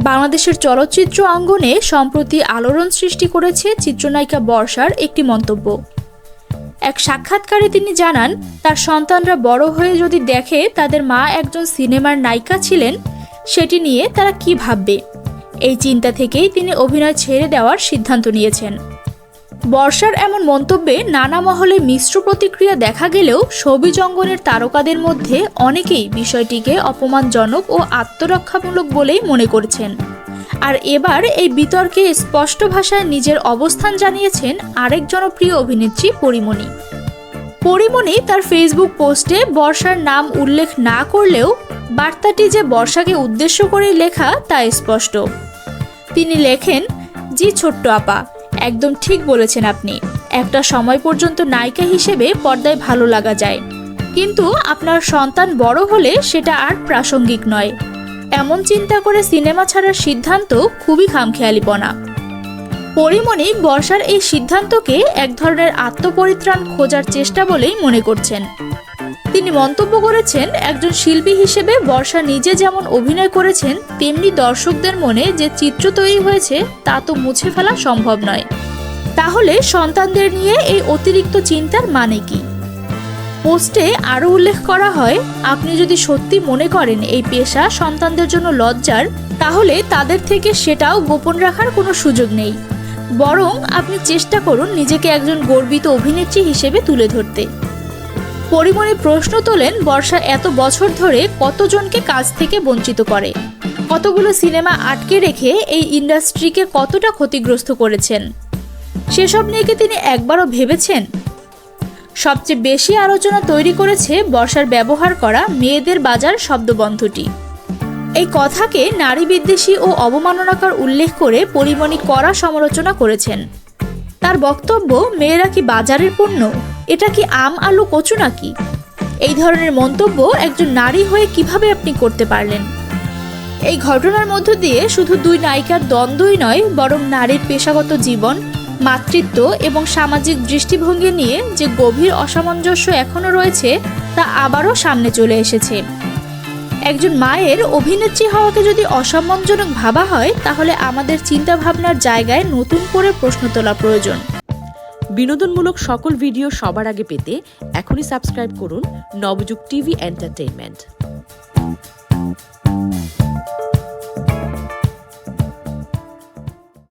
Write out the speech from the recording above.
বাংলাদেশের চলচ্চিত্র অঙ্গনে সম্প্রতি আলোড়ন সৃষ্টি করেছে চিত্রনায়িকা বর্ষার একটি মন্তব্য। এক সাক্ষাৎকারে তিনি জানান, তার সন্তানরা বড় হয়ে যদি দেখে তাদের মা একজন সিনেমার নায়িকা ছিলেন, সেটি নিয়ে তারা কি ভাববে। এই চিন্তা থেকেই তিনি অভিনয় ছেড়ে দেওয়ার সিদ্ধান্ত নিয়েছেন। বর্ষার এমন মন্তব্যে নানা মহলে মিশ্র প্রতিক্রিয়া দেখা গেলেও শোবিজ অঙ্গনের তারকাদের মধ্যে অনেকেই বিষয়টিকে অপমানজনক ও আত্মরক্ষামূলক বলেই মনে করছেন। আর এবার এই বিতর্কে স্পষ্ট ভাষায় নিজের অবস্থান জানিয়েছেন আরেক জনপ্রিয় অভিনেত্রী পরীমণি। পরীমণি তার ফেসবুক পোস্টে বর্ষার নাম উল্লেখ না করলেও বার্তাটি যে বর্ষাকে উদ্দেশ্য করেই লেখা তা স্পষ্ট। তিনি লেখেন, জি ছোট্ট আপা, একদম ঠিক বলেছেন আপনি। একটা সময় পর্যন্ত নায়িকা হিসেবে পর্দায় ভালো লাগা যায়, কিন্তু আপনার সন্তান বড় হলে সেটা আর প্রাসঙ্গিক নয়। এমন চিন্তা করে সিনেমা ছাড়ার সিদ্ধান্ত খুবই খামখেয়ালিপনা। পরীমণি বর্ষার এই সিদ্ধান্তকে এক ধরনের আত্মপরিত্রাণ খোঁজার চেষ্টা বলেই মনে করছেন। তিনি মন্তব্য করেছেন, একজন শিল্পী হিসেবে বর্ষা নিজে যেমন অভিনয় করেছেন, তেমনি দর্শকদের মনে যে চিত্র তৈরি হয়েছে তা তো মুছে ফেলা সম্ভব নয়। তাহলে সন্তানদের নিয়ে এই অতিরিক্ত চিন্তার মানে কি? পোস্টে আরও উল্লেখ করা হয়, আপনি যদি সত্যি মনে করেন এই পেশা সন্তানদের জন্য লজ্জার, তাহলে তাদের থেকে সেটাও গোপন রাখার কোনো সুযোগ নেই। বরং আপনি চেষ্টা করুন নিজেকে একজন গর্বিত অভিনেত্রী হিসেবে তুলে ধরতে। পরীমণি প্রশ্ন তোলেন, বর্ষা এত বছর ধরে কতজনকে কাজ থেকে বঞ্চিত করে, কতগুলো সিনেমা আটকে রেখে এই ইন্ডাস্ট্রিকে কতটা ক্ষতিগ্রস্ত করেছেন। সেসব নিয়ে কি তিনি একবারও ভেবেছেন? সবচেয়ে বেশি আলোচনা তৈরি করেছে বর্ষার ব্যবহার করা মেয়েদের বাজার শব্দবন্ধটি। এই কথাকে নারী বিদ্বেষী ও অবমাননাকর উল্লেখ করে পরীমণি কড়া সমালোচনা করেছেন। তার বক্তব্য, মেয়েরা কি বাজারের পণ্য? এটা কি আম আলু কচু নাকি? এই ধরনের মন্তব্য একজন নারী হয়ে কিভাবে আপনি করতে পারলেন? এই ঘটনার মধ্য দিয়ে শুধু দুই নায়িকার দ্বন্দ্বই নয়, বরং নারীর পেশাগত জীবন, মাতৃত্ব এবং সামাজিক দৃষ্টিভঙ্গি নিয়ে যে গভীর অসামঞ্জস্য এখনও রয়েছে তা আবারও সামনে চলে এসেছে। একজন মায়ের অভিনেত্রী হওয়াকে যদি অসম্মানজনক ভাবা হয়, তাহলে আমাদের চিন্তাভাবনার জায়গায় নতুন করে প্রশ্ন তোলা প্রয়োজন। বিনোদনমূলক সকল ভিডিও সবার আগে পেতে এখনই সাবস্ক্রাইব করুন নবযুগ টিভি এন্টারটেইনমেন্ট।